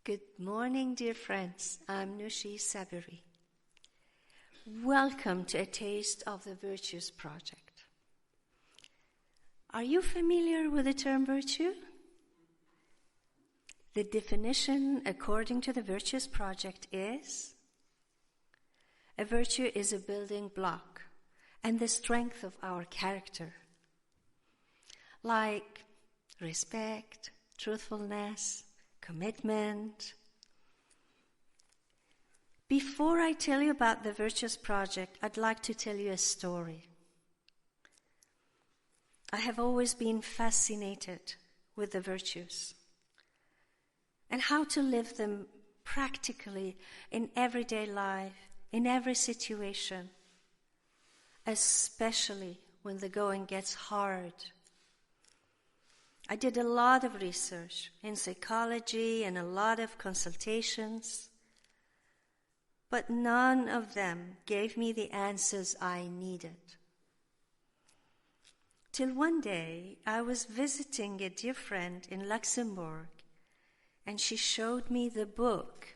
Good morning, dear friends. I'm Nooshi Saberi. Welcome to A Taste of the Virtues Project. Are you familiar with the term virtue? The definition, according to the Virtues Project, is a virtue is a building block and the strength of our character, like respect, truthfulness, commitment. Before I tell you about the Virtues Project, I'd like to tell you a story. I have always been fascinated with the virtues and how to live them practically in everyday life, in every situation, especially when the going gets hard. I did a lot of research in psychology and a lot of consultations, but none of them gave me the answers I needed. Till one day, I was visiting a dear friend in Luxembourg, and she showed me the book,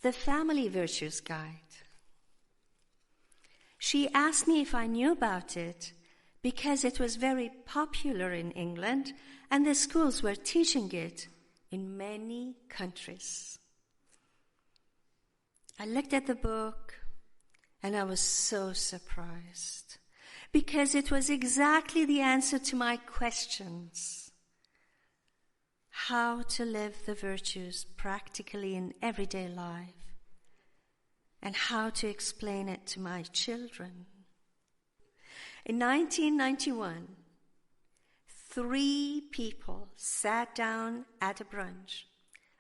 The Family Virtues Guide. She asked me if I knew about it, because it was very popular in England and the schools were teaching it in many countries. I looked at the book and I was so surprised because it was exactly the answer to my questions. How to live the virtues practically in everyday life and how to explain it to my children. In 1991, 3 people sat down at a brunch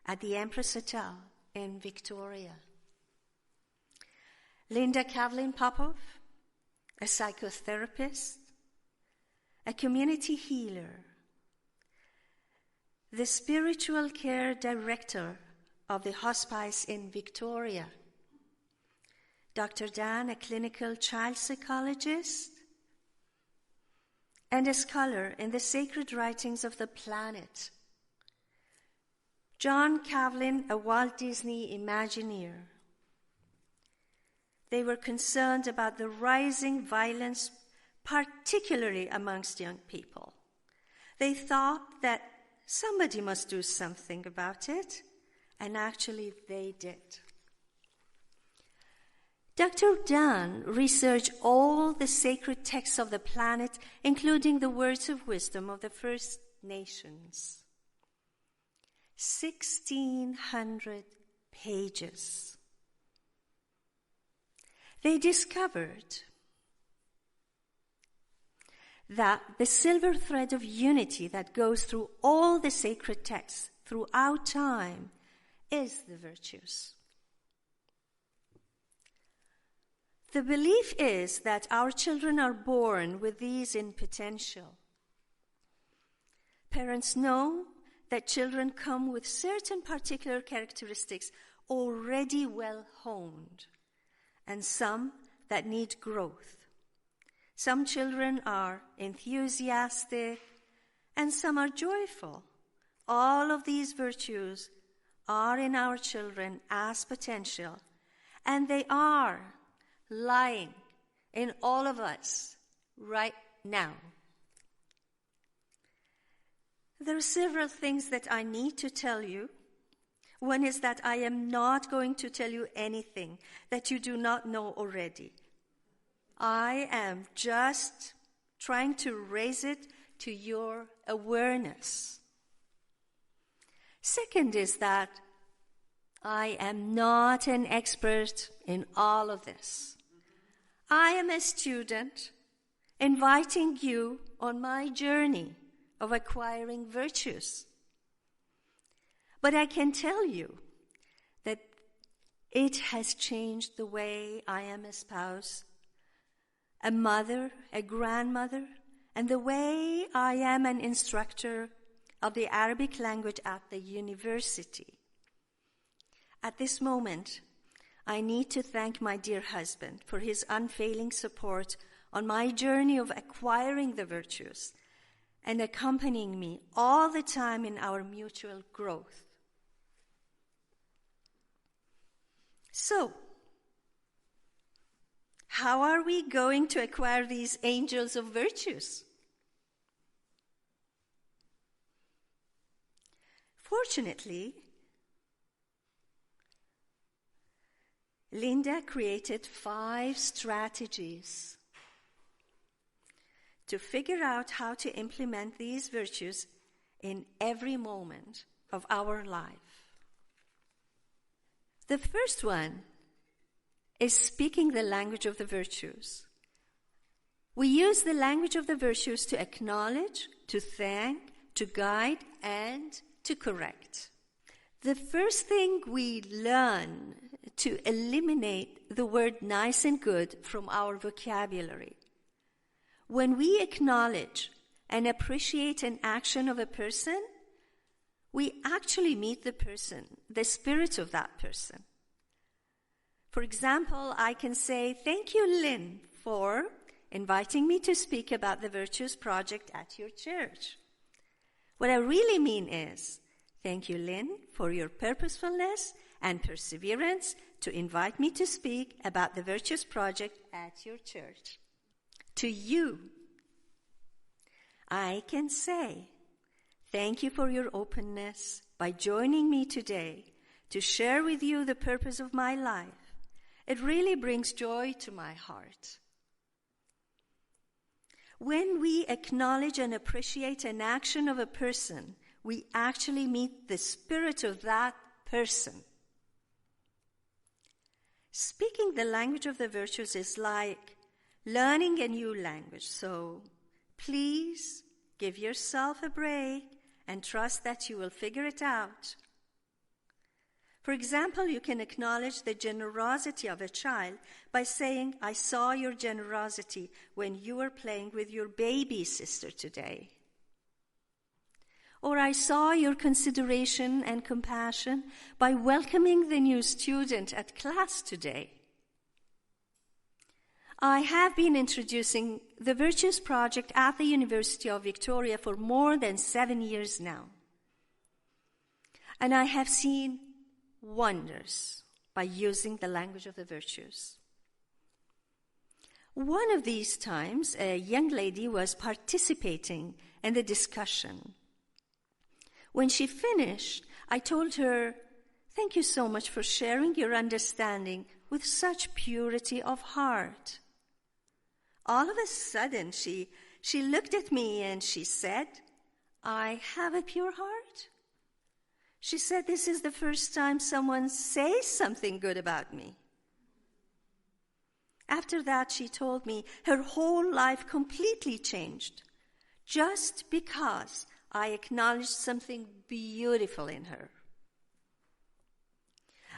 at the Empress Hotel in Victoria. Linda Kavlin Popov, a psychotherapist, a community healer, the spiritual care director of the hospice in Victoria, Dr. Dan, a clinical child psychologist, and a scholar in the sacred writings of the planet. John Kavlin, a Walt Disney Imagineer. They were concerned about the rising violence, particularly amongst young people. They thought that somebody must do something about it, and actually they did. Dr. Dan researched all the sacred texts of the planet, including the words of wisdom of the First Nations. 1,600 pages. They discovered that the silver thread of unity that goes through all the sacred texts throughout time is the virtues. The belief is that our children are born with these in potential. Parents know that children come with certain particular characteristics already well honed, and some that need growth. Some children are enthusiastic, and some are joyful. All of these virtues are in our children as potential, and they are lying in all of us right now. There are several things that I need to tell you. One is that I am not going to tell you anything that you do not know already. I am just trying to raise it to your awareness. Second is that I am not an expert in all of this. I am a student inviting you on my journey of acquiring virtues. But I can tell you that it has changed the way I am a spouse, a mother, a grandmother, and the way I am an instructor of the Arabic language at the university. At this moment, I need to thank my dear husband for his unfailing support on my journey of acquiring the virtues and accompanying me all the time in our mutual growth. So, how are we going to acquire these angels of virtues? Fortunately, Linda created 5 strategies to figure out how to implement these virtues in every moment of our life. The first one is speaking the language of the virtues. We use the language of the virtues to acknowledge, to thank, to guide, and to correct. The first thing we learn to eliminate the word nice and good from our vocabulary. When we acknowledge and appreciate an action of a person, we actually meet the person, the spirit of that person. For example, I can say, "Thank you, Lynn, for inviting me to speak about the Virtues Project at your church." What I really mean is, "Thank you, Lynn, for your purposefulness and perseverance to invite me to speak about the Virtues Project at your church." To you, I can say, "Thank you for your openness by joining me today to share with you the purpose of my life. It really brings joy to my heart." When we acknowledge and appreciate an action of a person, we actually meet the spirit of that person. Speaking the language of the virtues is like learning a new language, so please give yourself a break and trust that you will figure it out. For example, you can acknowledge the generosity of a child by saying, "I saw your generosity when you were playing with your baby sister today." Or, "I saw your consideration and compassion by welcoming the new student at class today." I have been introducing the Virtues Project at the University of Victoria for more than 7 years now. And I have seen wonders by using the language of the virtues. One of these times, a young lady was participating in the discussion. When she finished, I told her, "Thank you so much for sharing your understanding with such purity of heart." All of a sudden, she looked at me and she said, "I have a pure heart?" She said, "This is the first time someone says something good about me." After that, she told me her whole life completely changed just because I acknowledged something beautiful in her.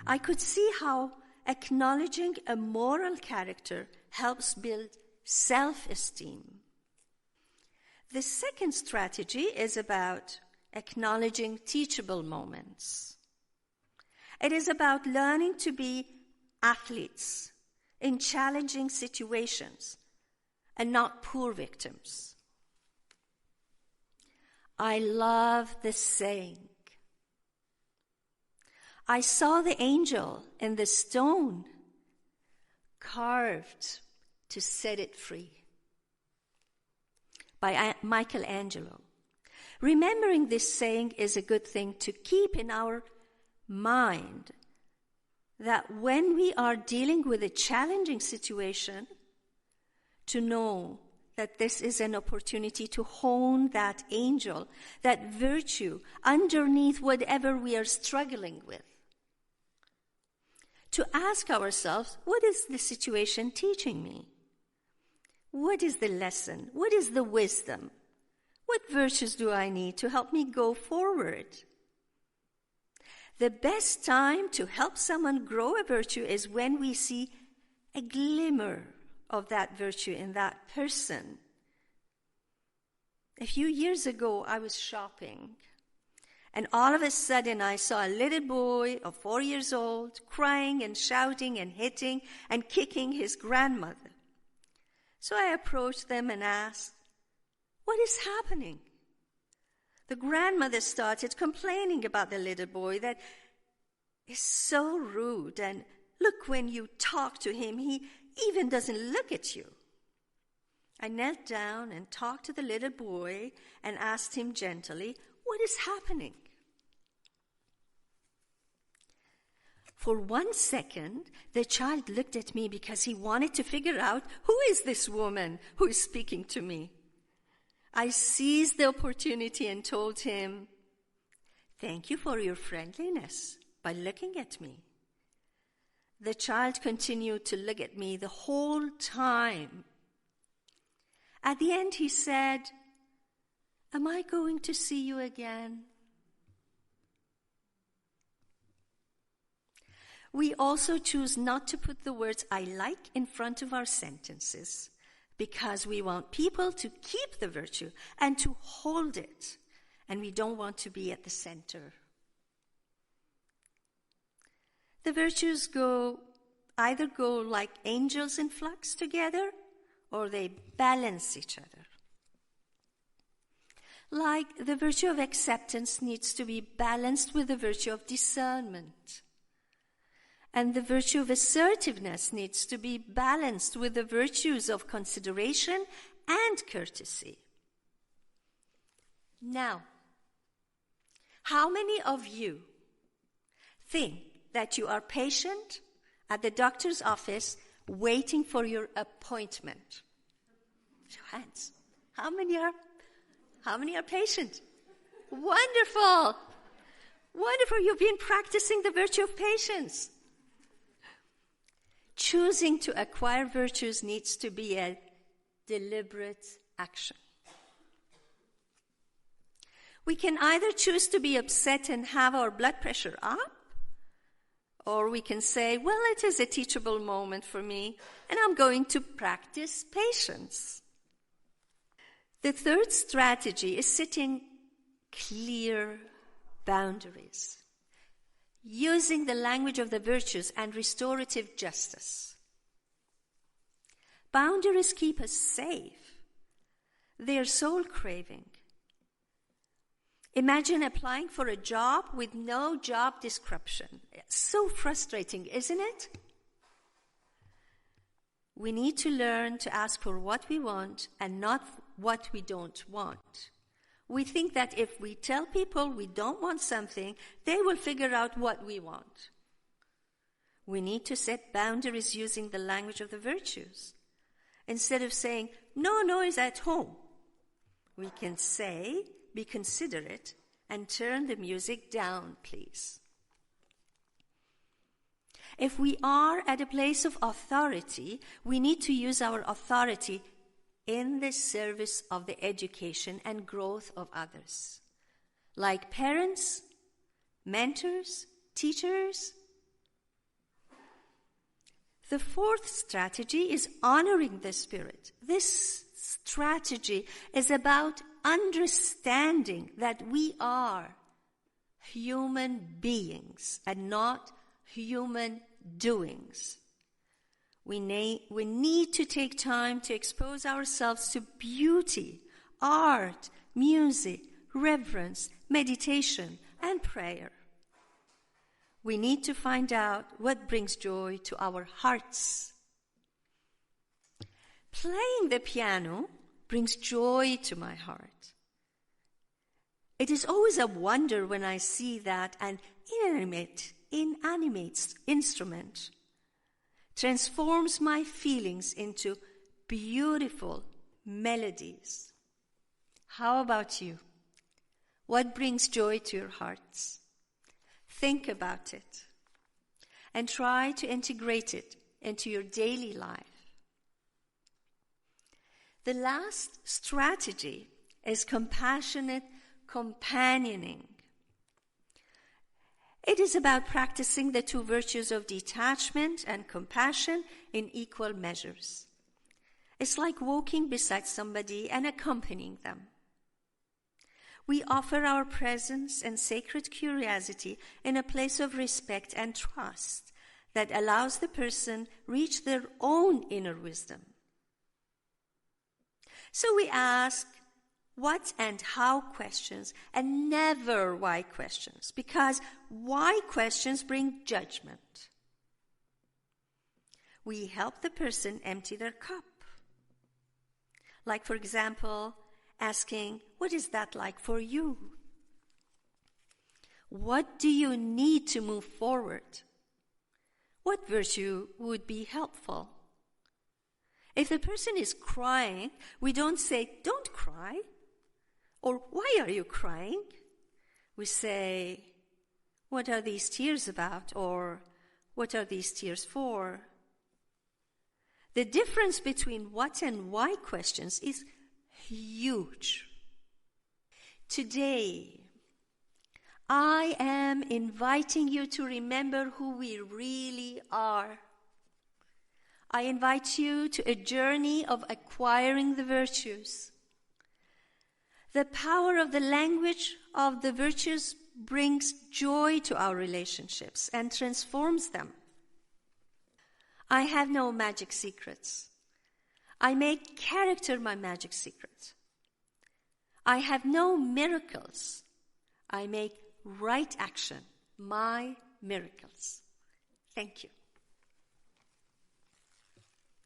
I could see how acknowledging a moral character helps build self-esteem. The second strategy is about acknowledging teachable moments. It is about learning to be athletes in challenging situations and not poor victims. I love this saying, "I saw the angel in the stone carved to set it free," by Michelangelo. Remembering this saying is a good thing to keep in our mind, that when we are dealing with a challenging situation, to know that this is an opportunity to hone that angel, that virtue underneath whatever we are struggling with. To ask ourselves, what is the situation teaching me? What is the lesson? What is the wisdom? What virtues do I need to help me go forward? The best time to help someone grow a virtue is when we see a glimmer of that virtue in that person. A few years ago, I was shopping, and all of a sudden I saw a little boy of 4 years old crying and shouting and hitting and kicking his grandmother. So I approached them and asked, "What is happening?" The grandmother started complaining about the little boy that is so rude and Look, when you talk to him, he even doesn't look at you." I knelt down and talked to the little boy and asked him gently, "What is happening?" For 1 second, the child looked at me because he wanted to figure out, who is this woman who is speaking to me? I seized the opportunity and told him, "Thank you for your friendliness by looking at me." The child continued to look at me the whole time. At the end, he said, "Am I going to see you again?" We also choose not to put the words "I like" in front of our sentences because we want people to keep the virtue and to hold it, and we don't want to be at the center. The virtues either go like angels in flux together, or they balance each other. Like the virtue of acceptance needs to be balanced with the virtue of discernment. And the virtue of assertiveness needs to be balanced with the virtues of consideration and courtesy. Now, how many of you think that you are patient at the doctor's office waiting for your appointment? Show hands. How many are patient? Wonderful. Wonderful. You've been practicing the virtue of patience. Choosing to acquire virtues needs to be a deliberate action. We can either choose to be upset and have our blood pressure up, or we can say, well, it is a teachable moment for me, and I'm going to practice patience. The third strategy is setting clear boundaries, using the language of the virtues and restorative justice. Boundaries keep us safe. They are soul craving. Imagine applying for a job with no job description. It's so frustrating, isn't it? We need to learn to ask for what we want and not what we don't want. We think that if we tell people we don't want something, they will figure out what we want. We need to set boundaries using the language of the virtues. Instead of saying, "No noise at home," we can say, "Be considerate and turn the music down, please." If we are at a place of authority, we need to use our authority in the service of the education and growth of others, like parents, mentors, teachers. The fourth strategy is honoring the Spirit. This strategy is about understanding that we are human beings and not human doings. We need to take time to expose ourselves to beauty, art, music, reverence, meditation, and prayer. We need to find out what brings joy to our hearts. Playing the piano brings joy to my heart. It is always a wonder when I see that an inanimate instrument transforms my feelings into beautiful melodies. How about you? What brings joy to your hearts? Think about it and try to integrate it into your daily life. The last strategy is compassionate companioning. It is about practicing the two virtues of detachment and compassion in equal measures. It's like walking beside somebody and accompanying them. We offer our presence and sacred curiosity in a place of respect and trust that allows the person reach their own inner wisdom. So we ask what and how questions and never why questions, because why questions bring judgment. we help the person empty their cup. Like, for example, asking, what is that like for you? What do you need to move forward? What virtue would be helpful? If the person is crying, we don't say, don't cry, or why are you crying? We say, what are these tears about? Or what are these tears for? The difference between what and why questions is huge. Today, I am inviting you to remember who we really are. I invite you to a journey of acquiring the virtues. The power of the language of the virtues brings joy to our relationships and transforms them. I have no magic secrets. I make character my magic secret. I have no miracles. I make right action my miracles. Thank you.